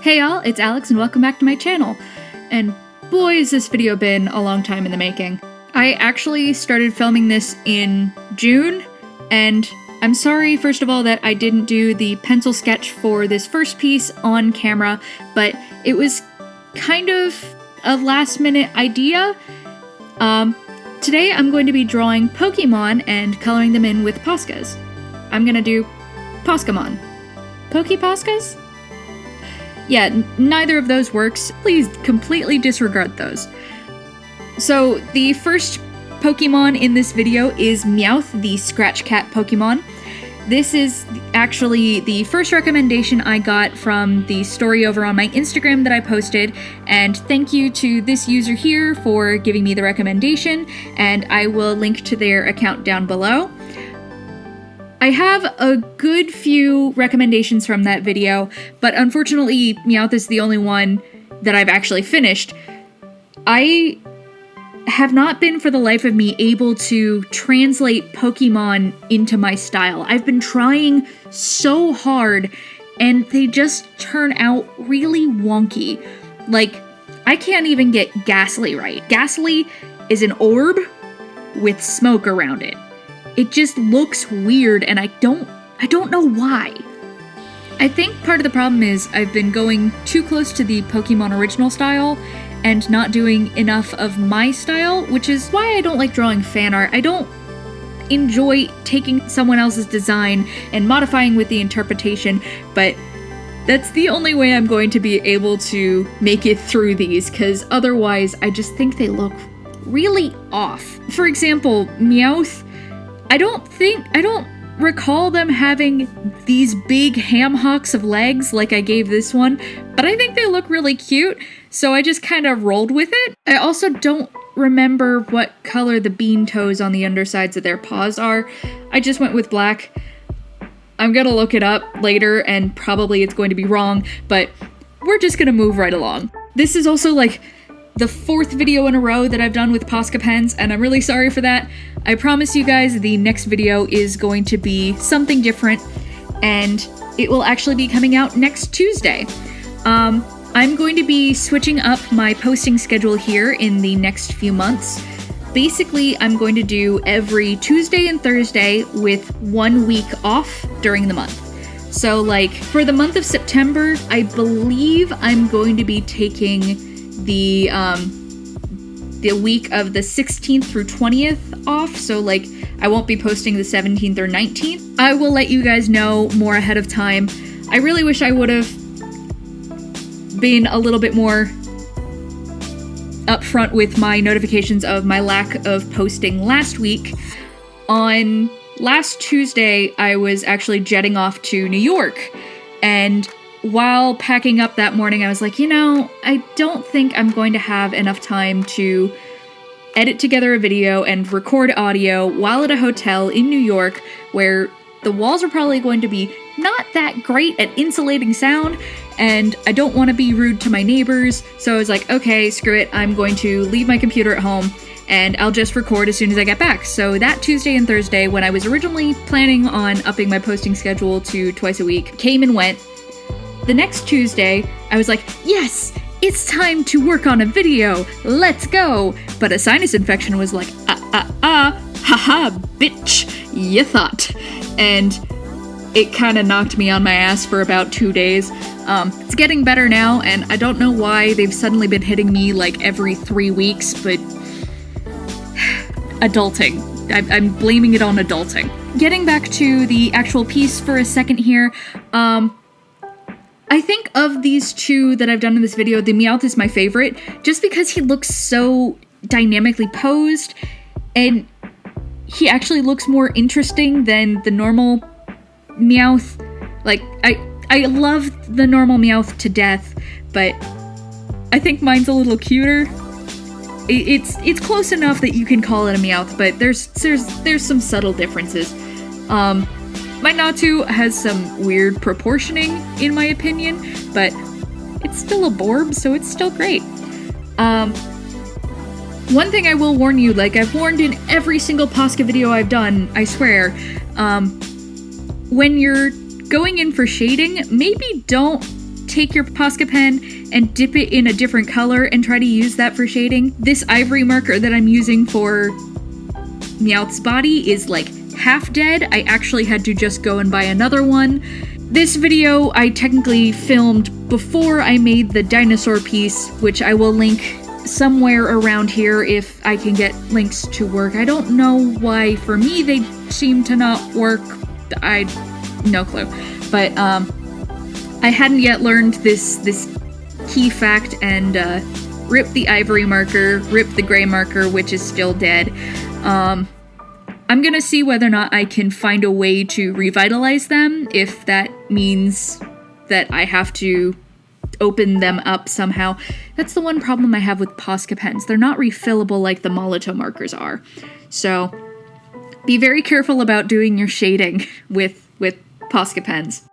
Hey y'all, it's Alex and welcome back to my channel. And boy has this video been a long time in the making. I actually started filming this in June, and I'm sorry first of all that I didn't do the pencil sketch for this first piece on camera, but it was kind of a last minute idea. Today I'm going to be drawing Pokemon and coloring them in with Poscas. I'm gonna do Poscamon. Poscas? Yeah, neither of those works. Please completely disregard those. So the first Pokemon in this video is Meowth, the Scratch Cat Pokemon. This is actually the first recommendation I got from the story over on my Instagram that I posted, and thank you to this user here for giving me the recommendation, and I will link to their account down below. I have a good few recommendations from that video, but unfortunately Meowth is the only one that I've actually finished. I have not been, for the life of me, able to translate Pokemon into my style. I've been trying so hard, and they just turn out really wonky. Like, I can't even get Gastly right. Gastly is an orb with smoke around it. It just looks weird, and I don't know why. I think part of the problem is I've been going too close to the Pokemon original style and not doing enough of my style, which is why I don't like drawing fan art. I don't enjoy taking someone else's design and modifying with the interpretation, but that's the only way I'm going to be able to make it through these, because otherwise I just think they look really off. For example, Meowth, I don't recall them having these big ham hocks of legs like I gave this one, but I think they look really cute, so I just kind of rolled with it. I also don't remember what color the bean toes on the undersides of their paws are. I just went with black. I'm gonna look it up later, and probably it's going to be wrong, but we're just gonna move right along. This is also like the fourth video in a row that I've done with Posca pens, and I'm really sorry for that. I promise you guys the next video is going to be something different, and it will actually be coming out next Tuesday. I'm going to be switching up my posting schedule here in the next few months. Basically, I'm going to do every Tuesday and Thursday with 1 week off during the month. So like, for the month of September, I believe I'm going to be taking the week of the 16th through 20th off, so like I won't be posting the 17th or 19th. I will let you guys know more ahead of time. I really wish I would have been a little bit more upfront with my notifications of my lack of posting last week. On last Tuesday, I was actually jetting off to New York, and while packing up that morning, I was like, you know, I don't think I'm going to have enough time to edit together a video and record audio while at a hotel in New York where the walls are probably going to be not that great at insulating sound, and I don't want to be rude to my neighbors, so I was like, okay, screw it, I'm going to leave my computer at home and I'll just record as soon as I get back. So that Tuesday and Thursday, when I was originally planning on upping my posting schedule to twice a week, came and went. The next Tuesday, I was like, yes, it's time to work on a video, let's go! But a sinus infection was like, haha, bitch, you thought. And it kind of knocked me on my ass for about 2 days. It's getting better now, and I don't know why they've suddenly been hitting me like every 3 weeks, but adulting. I'm blaming it on adulting. Getting back to the actual piece for a second here, I think of these two that I've done in this video, the Meowth is my favorite, just because he looks so dynamically posed, and he actually looks more interesting than the normal Meowth. Like, I love the normal Meowth to death, but I think mine's a little cuter. It's close enough that you can call it a Meowth, but there's some subtle differences. My Natu has some weird proportioning, in my opinion, but it's still a Borb, so it's still great. One thing I will warn you, like I've warned in every single Posca video I've done, I swear, when you're going in for shading, maybe don't take your Posca pen and dip it in a different color and try to use that for shading. This ivory marker that I'm using for Meowth's body is like half dead. I actually had to just go and buy another one. This video I technically filmed before I made the dinosaur piece, which I will link somewhere around here if I can get links to work. I don't know why for me they seem to not work. No clue. But I hadn't yet learned this key fact and ripped the ivory marker, ripped the gray marker, which is still dead. I'm gonna see whether or not I can find a way to revitalize them, if that means that I have to open them up somehow. That's the one problem I have with Posca pens. They're not refillable like the Molito markers are. So be very careful about doing your shading with Posca pens.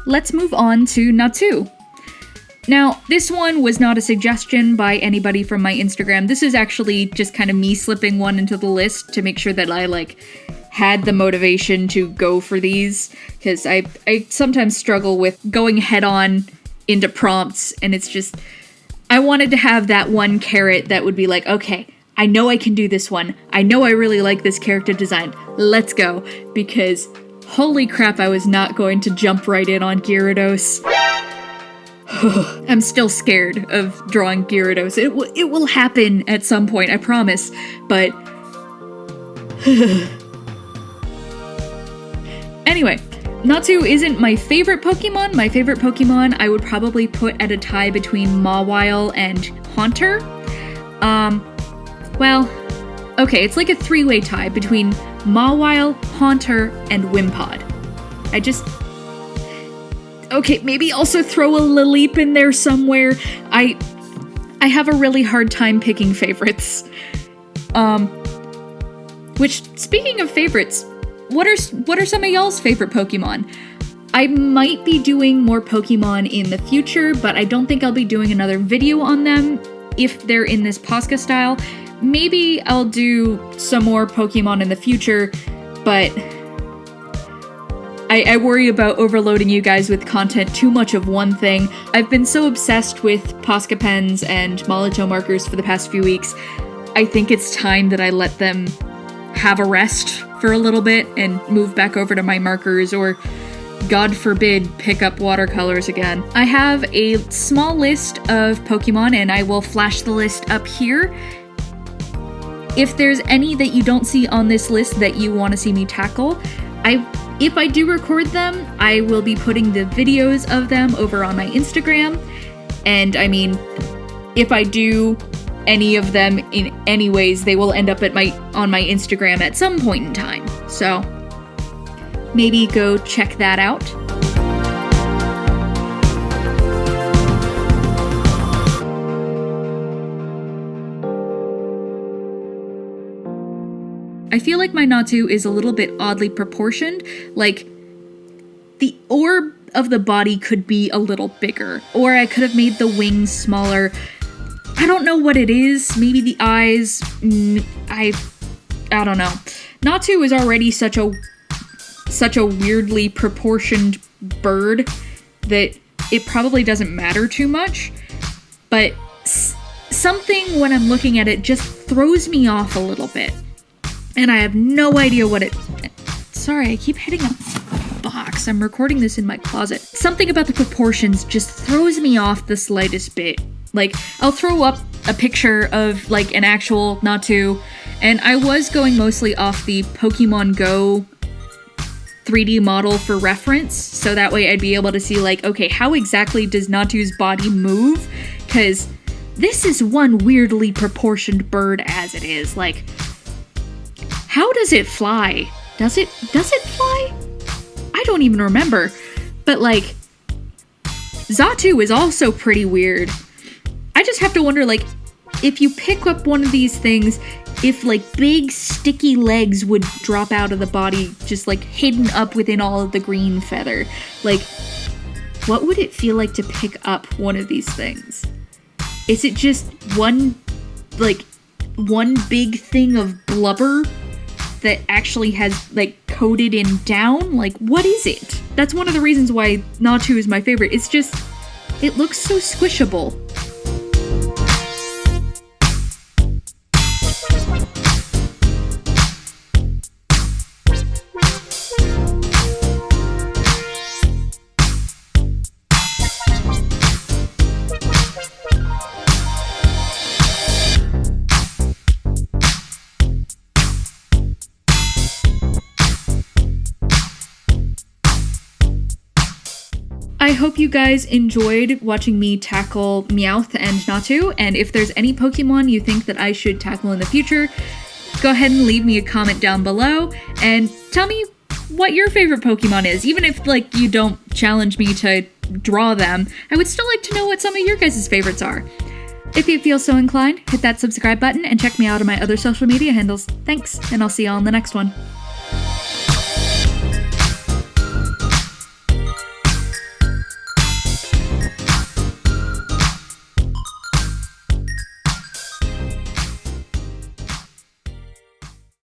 Let's move on to Natsu. Now, this one was not a suggestion by anybody from my Instagram. This is actually just kind of me slipping one into the list to make sure that I, had the motivation to go for these, because I sometimes struggle with going head-on into prompts, and it's just, I wanted to have that one carrot that would be like, okay, I know I can do this one. I know I really like this character design. Let's go, because holy crap, I was not going to jump right in on Gyarados. I'm still scared of drawing Gyarados. It will happen at some point, I promise, but... Anyway, Natsu isn't my favorite Pokemon. My favorite Pokemon I would probably put at a tie between Mawile and Haunter. Well, okay, it's like a three-way tie between Mawile, Haunter, and Wimpod. Okay, maybe also throw a Lilip in there somewhere. I have a really hard time picking favorites. Which, speaking of favorites, what are some of y'all's favorite Pokemon? I might be doing more Pokemon in the future, but I don't think I'll be doing another video on them if they're in this Posca style. Maybe I'll do some more Pokemon in the future, but I worry about overloading you guys with content too much of one thing. I've been so obsessed with Posca pens and Molito markers for the past few weeks. I think it's time that I let them have a rest for a little bit and move back over to my markers, or God forbid, pick up watercolors again. I have a small list of Pokemon, and I will flash the list up here. If there's any that you don't see on this list that you want to see me tackle, if I do record them, I will be putting the videos of them over on my Instagram. And I mean, if I do any of them in any ways, they will end up on my Instagram at some point in time. So maybe go check that out. I feel like my Natsu is a little bit oddly proportioned. Like, the orb of the body could be a little bigger, or I could have made the wings smaller. I don't know what it is. Maybe the eyes. I don't know. Natsu is already such a weirdly proportioned bird that it probably doesn't matter too much. But something when I'm looking at it just throws me off a little bit. And I have no idea what it... Sorry, I keep hitting a box. I'm recording this in my closet. Something about the proportions just throws me off the slightest bit. Like, I'll throw up a picture of, like, an actual Natu, and I was going mostly off the Pokemon Go 3D model for reference, so that way I'd be able to see, like, okay, how exactly does Natu's body move? Because this is one weirdly proportioned bird as it is. Like, how does it fly? Does it fly? I don't even remember. But, like, Xatu is also pretty weird. I just have to wonder, like, if you pick up one of these things, if, like, big sticky legs would drop out of the body, just, like, hidden up within all of the green feather. Like, what would it feel like to pick up one of these things? Is it just one big thing of blubber that actually has, like, coated in down? Like, what is it? That's one of the reasons why Natu is my favorite. It's just, it looks so squishable. I hope you guys enjoyed watching me tackle Meowth and Natu, and if there's any Pokemon you think that I should tackle in the future, go ahead and leave me a comment down below, and tell me what your favorite Pokemon is. Even if, like, you don't challenge me to draw them, I would still like to know what some of your guys' favorites are. If you feel so inclined, hit that subscribe button and check me out on my other social media handles. Thanks, and I'll see y'all in the next one.